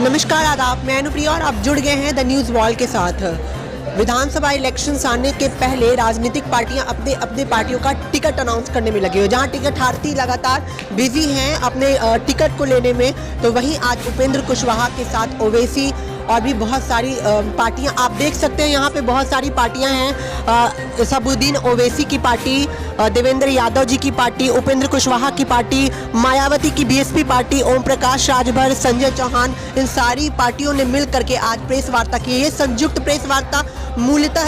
नमस्कार, आदाब। मैं अनुप्रिया और आप जुड़ गए हैं द न्यूज़ वॉल के साथ। विधानसभा इलेक्शंस आने के पहले राजनीतिक पार्टियां अपने अपने पार्टियों का टिकट अनाउंस करने में लगी हो। जहां टिकट हारती लगातार बिजी हैं अपने टिकट को लेने में, तो वहीं आज उपेंद्र कुशवाहा के साथ ओवैसी और भी बहुत सारी पार्टियां आप देख सकते हैं। यहाँ पे बहुत सारी पार्टियां हैं। सबुद्दीन ओवैसी की पार्टी, देवेंद्र यादव जी की पार्टी, उपेंद्र कुशवाहा की पार्टी, मायावती की बीएसपी पार्टी, ओम प्रकाश राजभर, संजय चौहान, इन सारी पार्टियों ने मिल करके आज प्रेस वार्ता की। ये संयुक्त प्रेस वार्ता मूलतः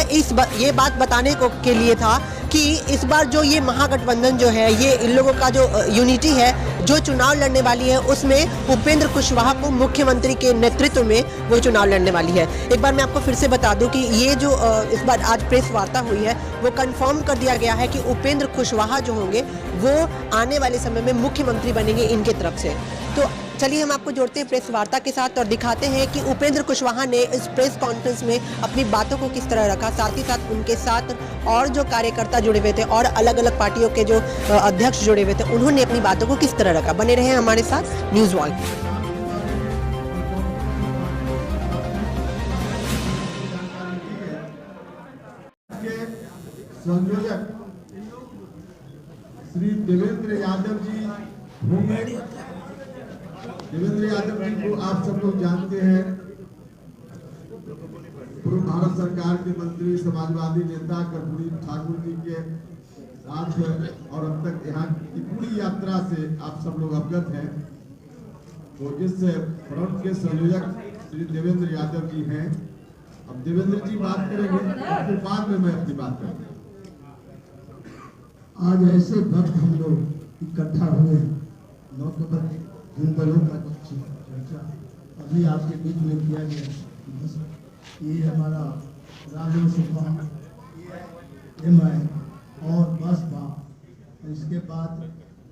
ये बात बताने के लिए था कि इस बार जो ये महागठबंधन जो है, ये इन लोगों का जो यूनिटी है, जो चुनाव लड़ने वाली है, उसमें उपेंद्र कुशवाहा को मुख्यमंत्री के नेतृत्व में वो चुनाव लड़ने वाली है। एक बार मैं आपको फिर से बता दूं कि ये जो इस बार आज प्रेस वार्ता हुई है, वो कंफर्म कर दिया गया है कि उपेंद्र कुशवाहा जो होंगे वो आने वाले समय में मुख्यमंत्री बनेंगे इनके तरफ से। तो चलिए हम आपको जोड़ते हैं प्रेस वार्ता के साथ और दिखाते हैं कि उपेंद्र कुशवाहा ने इस प्रेस कॉन्फ्रेंस में अपनी बातों को किस तरह रखा। साथ ही साथ उनके साथ और जो कार्यकर्ता जुड़े हुए थे और अलग अलग पार्टियों के जो अध्यक्ष जुड़े हुए थे, उन्होंने अपनी बातों को किस तरह रखा। बने रहे हमारे साथ न्यूज़ वॉल। संयोजक श्री देवेंद्र यादव जी होंगे। देवेंद्र यादव जी को आप सब लोग जानते हैं, पूर्व भारत सरकार के मंत्री, समाजवादी नेता कर्पूरी ठाकुर जी के साथ और अब तक यहाँ की पूरी यात्रा से आप सब लोग अवगत हैं। तो इस फ्रंट के संयोजक श्री देवेंद्र यादव जी हैं। अब देवेंद्र जी बात करेंगे, उसके बाद में मैं अपनी बात करूंगा। आज ऐसे वक्त हम लोग इकट्ठा हुए, नौकबर जिन दलों का चर्चा अभी आपके बीच में किया गया। ये हमारा राजसभा, एमआई और बसपा, इसके बाद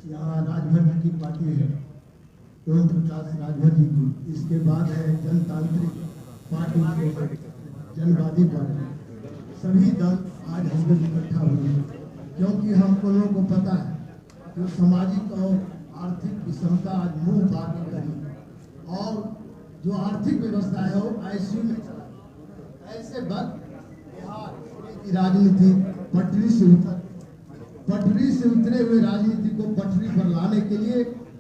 यहाँ राजभर जी की पार्टी है, ओम प्रकाश राजभर जी की, इसके बाद है जनतांत्रिक पार्टी, जनवादी पार्टी। सभी दल आज हम लोग इकट्ठा हुए क्योंकि हम लोगों को पता है जो सामाजिक और आर्थिक विषमता आज मुंह बाकी करी और जो आर्थिक व्यवस्था है वो आईसीयू में चला। ऐसे वक्त बिहार की राजनीति पटरी से उतरे हुए राजनीति को पटरी पर लाने के लिए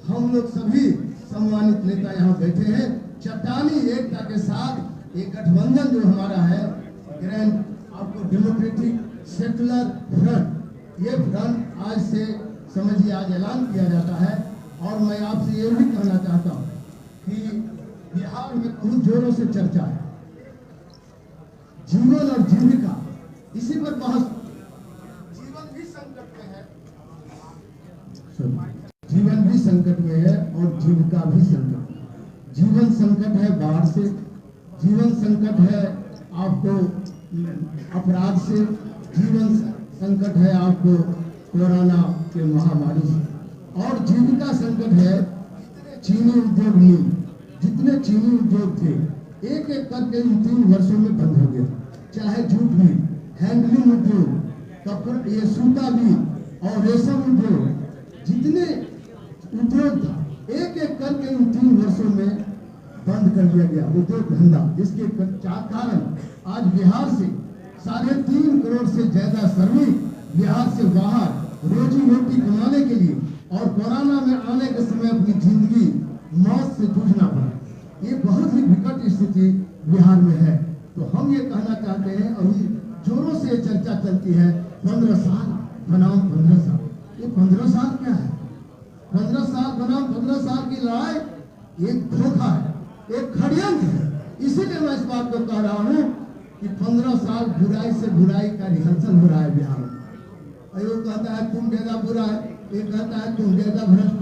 हम लोग सभी सम्मानित नेता यहाँ बैठे हैं। चट्टानी एकता के साथ एक गठबंधन जो हमारा है, ग्रैंड आपको डेमोक्रेटिक सेकुलर फ्रंट, ये फ्रंट आज से समझिए आज ऐलान किया जाता है। और मैं आपसे ये भी कहना चाहता हूँ कि बिहार में बहुत जोरों से चर्चा है जीवन और जीविका, इसी पर बहस। जीवन भी संकट में है, जीवन भी संकट में है और जीविका भी संकट में। जीवन संकट है बाढ़ से, जीवन संकट है आपको अपराध से, जीवन संकट है आपको कोरोना के महामारी से, और जीविका संकट है चीनी उद्योग मिल, जितने चीनी उद्योग थे एक एक करके इन 3 वर्षों में बंद हो गया। चाहे जूट मिल, हैंडलूम उद्योग, कपड़ा, ये सूता मिल और रेशम उद्योग, जितने उद्योग था एक एक करके इन 3 वर्षों में बंद कर दिया गया उद्योग धंधा। जिसके कारण आज बिहार से 3.5 करोड़ से ज्यादा श्रमिक बिहार से बाहर रोजी रोटी कमाने के लिए और कोरोना में आने के समय अपनी जिंदगी मौत से जूझना पड़ा। ये बहुत ही विकट स्थिति बिहार में है। तो हम ये कहना चाहते हैं, अभी जोरों से चर्चा चलती है 15 साल बनाम 15 साल। ये 15 साल क्या है? 15 साल बनाम 15 साल की लड़ाई एक धोखा है, एक षड्यंत्र है। इसीलिए मैं इस बात को कह रहा हूँ कि 15 साल बुराई से बुराई का रिहर्सल हो रहा है बिहार में। वो कहता है तुम ज्यादा बुरा है, ये कहता है तुम ज्यादा भ्रष्ट।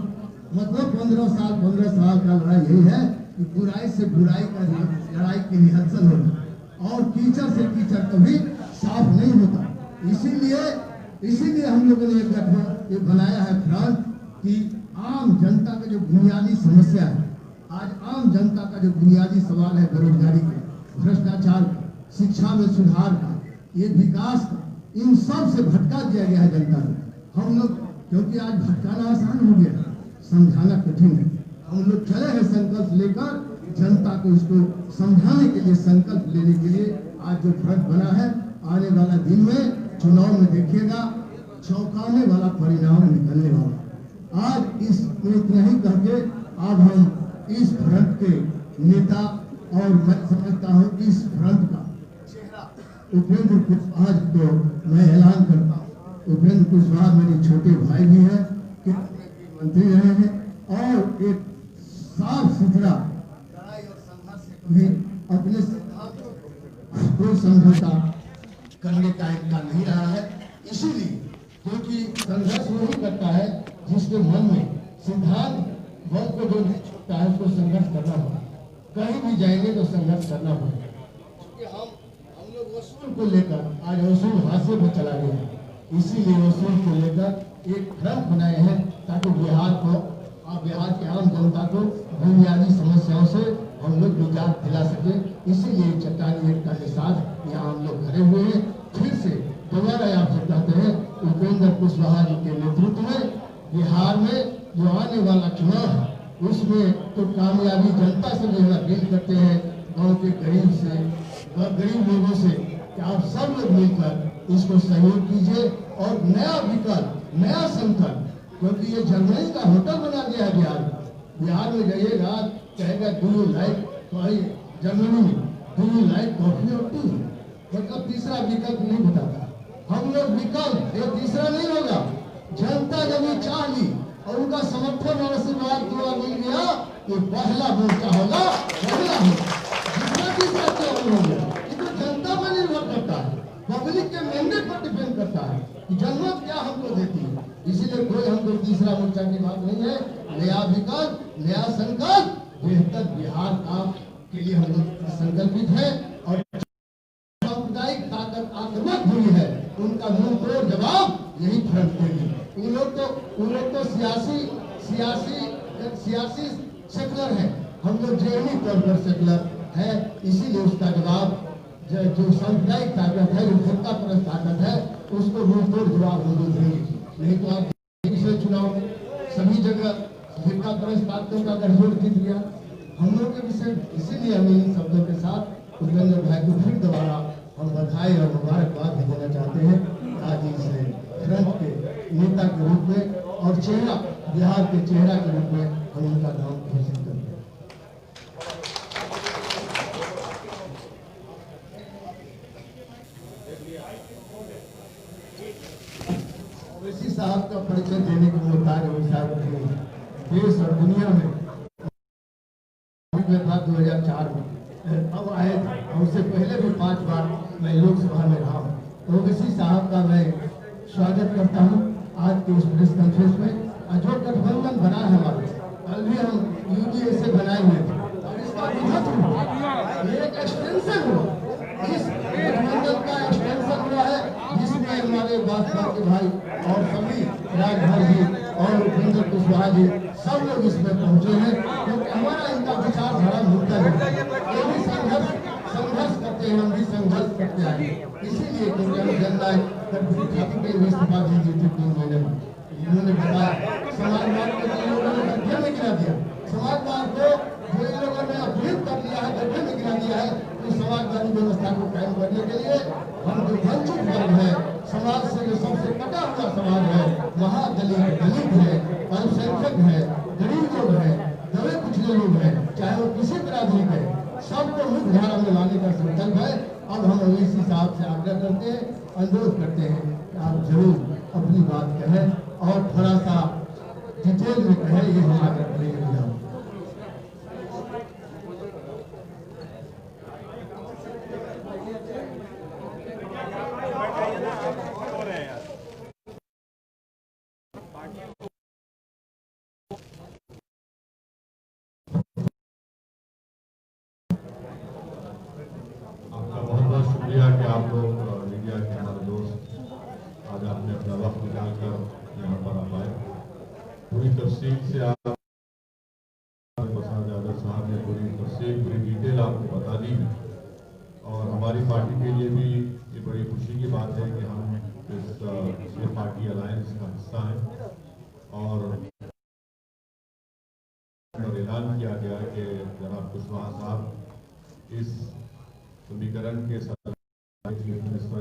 मतलब 15 साल का लड़ाई यही है कि बुराई से बुराई का लड़ाई की रिहर्सल होना, और कीचड़ से कीचड़ कभी साफ नहीं होता। इसीलिए हम लोगों ने एक बनाया है फ्रंट कि आम जनता का जो बुनियादी समस्या है, आज आम जनता का जो बुनियादी सवाल है, बेरोजगारी का, भ्रष्टाचार का, शिक्षा में सुधार का, ये विकास का, इन सब से भटका दिया गया है जनता को। हम लोग क्योंकि आज भटकाना आसान हो गया, समझाना कठिन है। हम लोग चले हैं संकल्प लेकर जनता को इसको समझाने के लिए, संकल्प लेने के लिए आज जो फ्रंट बना है, आने वाला दिन में चुनाव में देखिएगा चौंकाने वाला परिणाम निकलने वाला। आज इसमें इतना ही करके अब हम इस फ्रंट के नेता और मैं समझता हूँ इस फ्रंट का चेहरा उपेंद्र कुशवाहा को मैं ऐलान करता हूँ। उपेंद्र कुशवाहा मेरे छोटे भाई भी हैं, मंत्री रहे हैं और एक साफ सुथरा लड़ाई और संघर्ष भी अपने सिद्धांतों कोई समझौता करने का इनका नहीं रहा है। इसीलिए क्योंकि संघर्ष वही करता है जिसके मन में सिद्धांत बल को जो नहीं छूटता है उसको संघर्ष करना होगा। कहीं भी जाएंगे तो संघर्ष करना होगा। क्योंकि हम लोग वसूल को लेकर आज वसूल हाशिए पर चला गया है, इसीलिए वसूल को लेकर एक फ्रंट बनाए हैं ताकि बिहार के आम जनता को बुनियादी समस्याओं से हम लोग निजात दिला सके। इसीलिए चट्टानी एकता के साथ यहाँ हम लोग खड़े हुए हैं। फिर से दोबारा आपसे कहते हैं उपेंद्र कुशवाहा जी के नेतृत्व में बिहार में जो आने वाला चुनाव है उसमें तो कामयाबी जनता से जो है अपील करते हैं, गांव के गरीब लोगों से कि आप सब लोग मिलकर इसको सहयोग कीजिए और नया विकल्प, नया संकल्प, क्योंकि ये जर्मनी का होटल बना दिया है बिहार में जाइएगा कहेगा डू यू लाइक, तो जर्मनी में डू यू लाइक कॉफी और टी, मतलब तीसरा विकल्प नहीं बताता। हम लोग विकल्प ये तीसरा नहीं होगा। जनता जब ये चाह ली और उनका समर्थन और आशीर्वाद दुआ मिल गया तो पहला मोर्चा होगा, पहला होगा। जितना तीसरा क्या होगा ये तो जनता पर निर्भर करता है, पब्लिक के मैंडेट पर डिपेंड करता है कि जनता क्या हमको देती है। इसीलिए कोई हमको तीसरा मोर्चा की बात नहीं है। नया विकल्प, नया संकल्प, बेहतर बिहार का के लिए हम लोग संकल्पित है और सामुदायिक ताकत आक्रामक हुई है उनका मुंह तोड़ जवाब यही फ्रंट देगी। उन लोग तो सियासी सेकुलर है, हम लोग जेहनी तौर पर सेकुलर है। इसीलिए उसका जवाब जो सामुदायिक ताकत है, जो जनता परस्त ताकत है, उसको मुंह तोड़ जवाब हम लोग देंगे। नहीं तो आप पिछले चुनाव में सभी जगह जनता परस्त ताकतों का गठजोड़ जीत गया हम लोग के विषय। इसीलिए हमें इन शब्दों के साथ उपेंद्र भाई को फिर दोबारा हम बधाई और मुबारकबाद भी देना चाहते हैं। आज इस फ्रंट के नेता के रूप में और चेहरा, बिहार के चेहरा के रूप में हम उनका नाम घोषित करते हैं। ओवैसी साहब का परिचय देने के मुताबिक देश और दुनिया में था 2004 में अब आए थे और उससे पहले भी 5 बार मैं लोकसभा में रहा हूँ। ओवैसी साहब का मैं स्वागत करता हूँ आज के इस प्रेस कॉन्फ्रेंस में। जो गठबंधन बना है हमारे, कल भी हम यूडीए से बनाए हुए थे और इसका एक एक्सटेंशन हुआ, इस गठबंधन का एक्सटेंशन हुआ है जिसमें हमारे बासपा के भाई और सभी राजभर जी और उपेंद्र कुशवाहा जी सब लोग इसमें पहुंचे हैं, क्योंकि हमारा इनका विचारधारा मुद्दा है। ये भी संघर्ष करते हैं, हम भी संघर्ष करते आए। इसीलिए क्योंकि हम जनता के इस्तीफा दे दी थी 3 महीने में। इन्होंने बताया समाजवाद को इन लोगों ने गड्ढे में गिरा दिया, समाजवाद को जो इन लोगों ने अपील कर दिया है गड्ढे में गिरा दिया है। तो समाजवादी व्यवस्था को कायम करने के लिए हम जो वंचित वर्ग है, समाज से जो सबसे कटा हुआ समाज है, वहाँ दलित है, अल्पसंख्यक है, गरीब लोग है, दबे कुचले लोग हैं, चाहे वो किसी बिरादरी के, सबको मुख्य धारा में लाने का संकल्प है। अब हम ओवैसी साहब से आग्रह करते हैं, अनुरोध करते हैं कि आप जरूर अपनी बात कहें और थोड़ा सा डिटेल में कहें, ये हम आग्रह करेंगे। कि आप लोग मीडिया के हमारे दोस्त आज आपने अपना वक्त निकालकर यहाँ पर आ पाए। पूरी तफसील से आप साहब ने पूरी तफसील, पूरी डिटेल आपको बता दी है और हमारी पार्टी के लिए भी ये बड़ी खुशी की बात है कि हम इस पार्टी अलायंस का हिस्सा हैं और ऐलान किया गया कि जनाब जनाब कुशवाहा साहब इस समीकरण के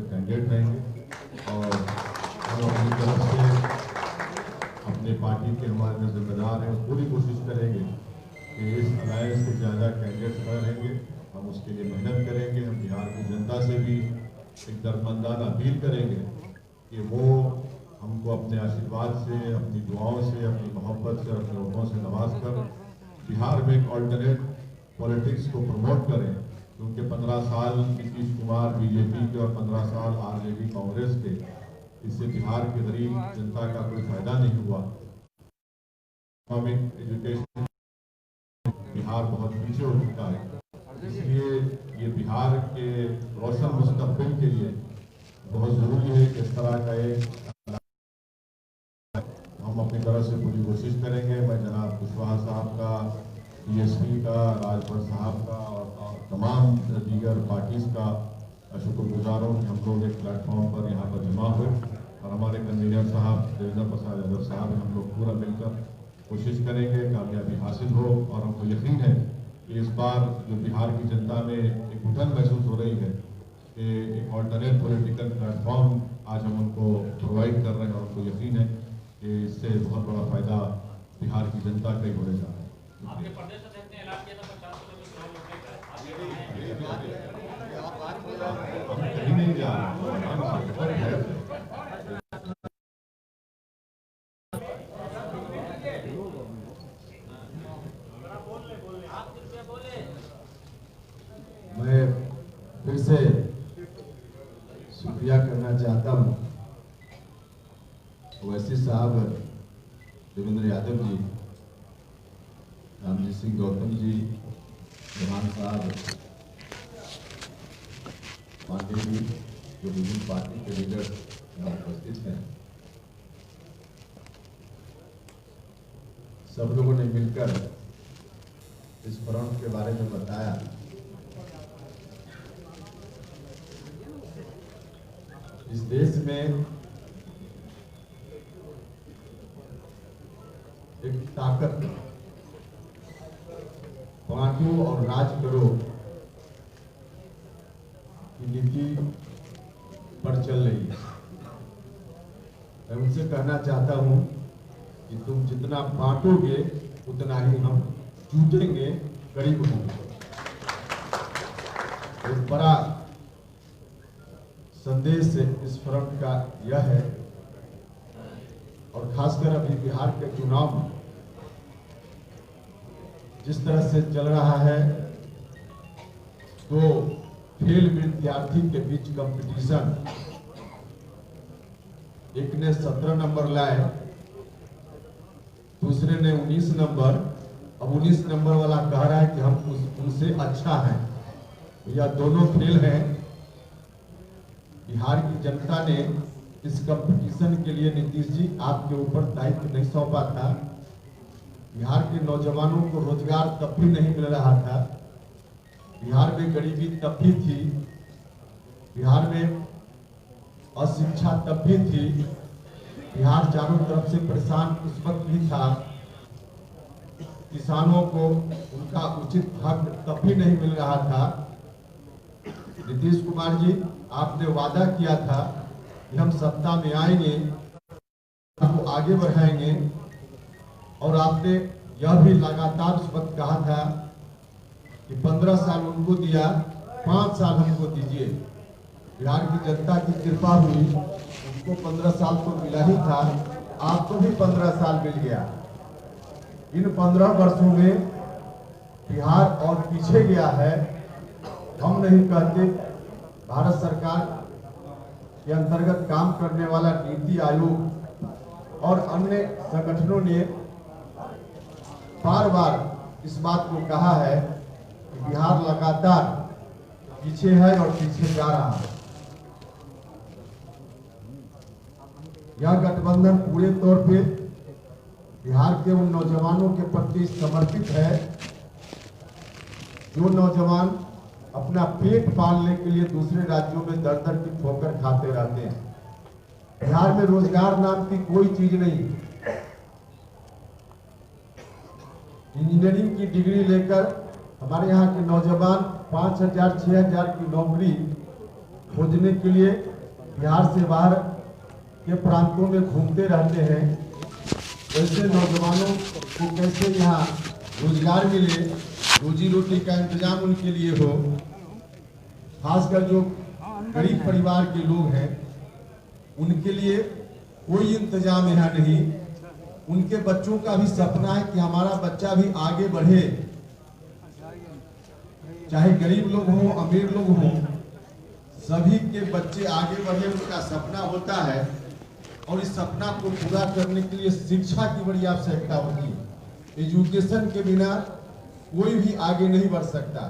कैंडिडेट रहेंगे और हम अपनी तरफ से अपने पार्टी के हमारे जो जिम्मेदार हैं पूरी कोशिश करेंगे कि इस अलायंस के ज़्यादा कैंडिडेट्स खड़े रहेंगे। हम उसके लिए मेहनत करेंगे। हम बिहार की जनता से भी एक दर्दमंदाना अपील करेंगे कि वो हमको अपने आशीर्वाद से, अपनी दुआओं से, अपनी मोहब्बत से, अपने वोटों से नवाज कर बिहार में एक ऑल्टरनेट पॉलिटिक्स को प्रमोट करें, क्योंकि 15 साल नीतीश कुमार बीजेपी के और 15 साल आरजेडी कांग्रेस के, इससे बिहार के गरीब जनता का कोई फायदा नहीं हुआ। इकोनॉमिक एजुकेशन बिहार बहुत पीछे हो चुका है, इसलिए ये बिहार के रोशन मुस्तकबिल के लिए बहुत ज़रूरी है कि इस तरह का एक हम अपनी तरफ से पूरी कोशिश करेंगे। मैं जनाब कुशवाहा साहब का, DSP का, राजभर साहब का और तमाम दीगर पार्टीज का शुक्रगुजार हूँ कि हम लोग एक प्लेटफॉर्म पर यहाँ पर जमा हुए और हमारे कन्वीनर साहब देवेंद्र प्रसाद यादव साहब हम लोग पूरा मिलकर कोशिश करेंगे कामयाबी हासिल हो। और हमको यकीन है कि इस बार जो बिहार की जनता में एक उठन महसूस हो रही है कि एक ऑल्टरनेट पॉलिटिकल प्लेटफॉर्म आज हम उनको प्रोवाइड कर रहे हैं और उनको यकीन है कि इससे बहुत बड़ा फायदा बिहार की जनता का ही होने जा रहा है। आपके प्रदेश अध्यक्ष ने ऐलान किया था 50 हम कहीं नहीं जा रहे। मैं फिर से शुक्रिया करना चाहता हूँ ओवैसी साहब, देवेंद्र यादव जी, रामजी सिंह गौतम जी, जवान साहब, पांडे जी, जो विभिन्न पार्टी के लीडर यहाँ उपस्थित हैं, सब लोगों ने मिलकर इस फ्रंट के बारे में बताया। इस देश में एक ताकत बांटो और राज करो की नीति पर चल रही है। मैं उनसे कहना चाहता हूं कि तुम जितना बांटोगे उतना ही हम जुटेंगे, करीब होंगे। एक बड़ा संदेश इस फ्रंट का यह है और खासकर अभी बिहार के चुनाव में जिस तरह से चल रहा है, तो फेल विद्यार्थी के बीच कंपटीशन, एक ने 17 नंबर लाए, दूसरे ने 19 नंबर। अब 19 नंबर वाला कह रहा है कि हम उनसे अच्छा हैं, या दोनों फेल हैं। बिहार की जनता ने इस कंपटीशन के लिए नीतीश जी आपके ऊपर दायित्व नहीं सौंपा था। बिहार के नौजवानों को रोजगार तब भी नहीं मिल रहा था, बिहार में गरीबी तब भी थी, बिहार में अशिक्षा तब भी थी, बिहार चारों तरफ से परेशान उस वक्त भी था, किसानों को उनका उचित हक तब भी नहीं मिल रहा था। नीतीश कुमार जी, आपने वादा किया था कि हम सत्ता में आएंगे, आपको आगे बढ़ाएंगे, और आपने यह भी लगातार उस वक्त कहा था कि 15 साल उनको दिया, 5 साल हमको दीजिए। बिहार की जनता की कृपा हुई, उनको 15 साल तो मिला ही था, आपको भी 15 साल मिल गया। इन 15 वर्षों में बिहार और पीछे गया है। हम नहीं कहते, भारत सरकार के अंतर्गत काम करने वाला नीति आयोग और अन्य संगठनों ने बार बार इस बात को कहा है कि बिहार लगातार पीछे है और पीछे जा रहा है। यह गठबंधन पूरे तौर पे बिहार के उन नौजवानों के प्रति समर्पित है जो नौजवान अपना पेट पालने के लिए दूसरे राज्यों में दर दर की ठोकर खाते रहते हैं। बिहार में रोजगार नाम की कोई चीज नहीं। इंजीनियरिंग की डिग्री लेकर हमारे यहाँ के नौजवान 5,000 6,000 की नौकरी खोजने के लिए बिहार से बाहर के प्रांतों में घूमते रहते हैं। ऐसे नौजवानों को कैसे यहाँ रोजगार मिले, रोजी रोटी का इंतजाम उनके लिए हो, खासकर जो गरीब परिवार के लोग हैं उनके लिए कोई इंतजाम यहाँ नहीं। उनके बच्चों का भी सपना है कि हमारा बच्चा भी आगे बढ़े, चाहे गरीब लोग हों अमीर लोग हों, सभी के बच्चे आगे बढ़े उनका सपना होता है। और इस सपना को पूरा करने के लिए शिक्षा की बड़ी आवश्यकता होती है। एजुकेशन के बिना कोई भी आगे नहीं बढ़ सकता।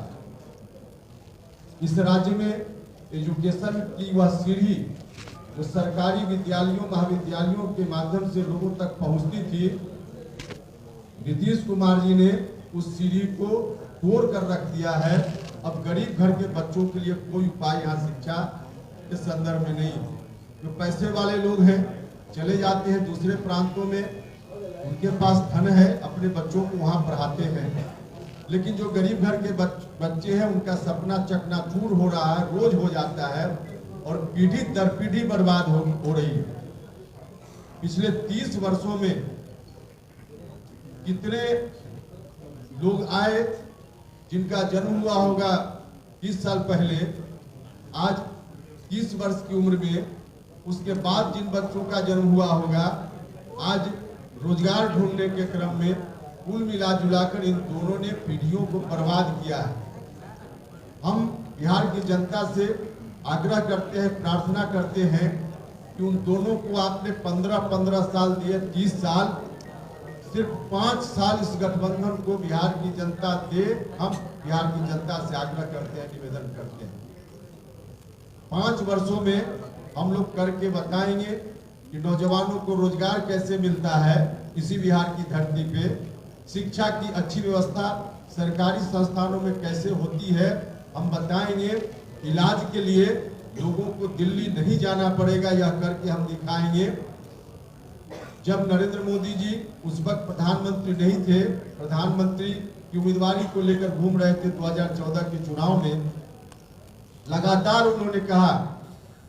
इस राज्य में एजुकेशन की वह सीढ़ी जो सरकारी विद्यालयों महाविद्यालयों के माध्यम से लोगों तक पहुंचती थी, नीतीश कुमार जी ने उस सीढ़ी को तोड़ कर रख दिया है। अब गरीब घर के बच्चों के लिए कोई उपाय यहाँ शिक्षा के संदर्भ में नहीं। जो पैसे वाले लोग हैं चले जाते हैं दूसरे प्रांतों में, उनके पास धन है, अपने बच्चों को वहाँ पढ़ाते हैं। लेकिन जो गरीब घर के बच्चे हैं उनका सपना चकनाचूर हो रहा है, रोज हो जाता है और पीढ़ी दर पीढ़ी बर्बाद हो रही है। पिछले 30 वर्षों में कितने लोग आए जिनका जन्म हुआ होगा 30 साल पहले, आज 30 वर्ष की उम्र में, उसके बाद जिन बच्चों का जन्म हुआ होगा, आज रोजगार ढूंढने के क्रम में कुल मिला जुलाकर इन दोनों ने पीढ़ियों को बर्बाद किया है। हम बिहार की जनता से आग्रह करते हैं, प्रार्थना करते हैं कि उन दोनों को आपने 15-15 साल दिए, 30 साल, सिर्फ 5 साल इस गठबंधन को बिहार की जनता दे। हम बिहार की जनता से आग्रह करते हैं, निवेदन करते हैं, 5 वर्षों में हम लोग करके बताएंगे कि नौजवानों को रोजगार कैसे मिलता है इसी बिहार की धरती पे, शिक्षा की अच्छी व्यवस्था सरकारी संस्थानों में कैसे होती है हम बताएंगे। इलाज के लिए लोगों को दिल्ली नहीं जाना पड़ेगा, यह करके हम दिखाएंगे। जब नरेंद्र मोदी जी उस वक्त प्रधानमंत्री नहीं थे, प्रधानमंत्री की उम्मीदवारी को लेकर घूम रहे थे 2014 के चुनाव में, लगातार उन्होंने कहा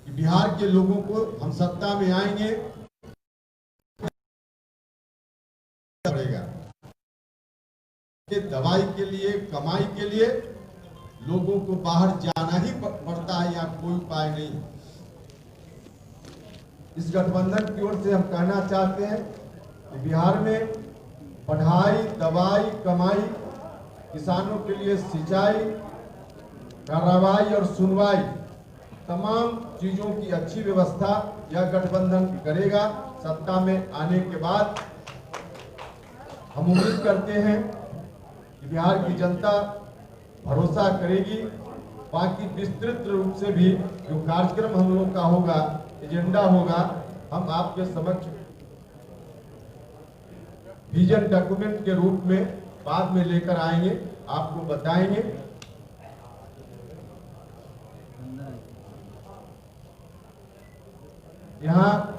कि बिहार के लोगों को हम सत्ता में आएंगे पड़ेगा। दवाई के लिए, कमाई के लिए लोगों को बाहर जाना ही पड़ता है, या कोई उपाय नहीं। इस गठबंधन की ओर से हम कहना चाहते हैं कि बिहार में पढ़ाई, दवाई, कमाई, किसानों के लिए सिंचाई, कार्रवाई और सुनवाई, तमाम चीजों की अच्छी व्यवस्था यह गठबंधन करेगा। सत्ता में आने के बाद हम उम्मीद करते हैं कि बिहार की जनता भरोसा करेगी। बाकी विस्तृत रूप से भी जो कार्यक्रम हम लोग का होगा, एजेंडा होगा, हम आपके समक्ष विजन डॉक्यूमेंट के रूप में बाद में लेकर आएंगे, आपको बताएंगे। यहाँ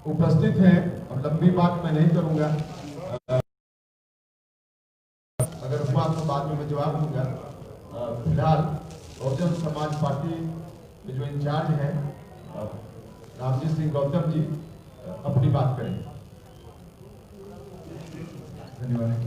उपस्थित हैं, अब लंबी बात मैं नहीं करूंगा, अगर हुआ तो बाद में मैं जवाब दूंगा। फिलहाल बहुजन समाज पार्टी के जो इंचार्ज हैं रामजी सिंह गौतम जी अपनी बात करेंगे। धन्यवाद।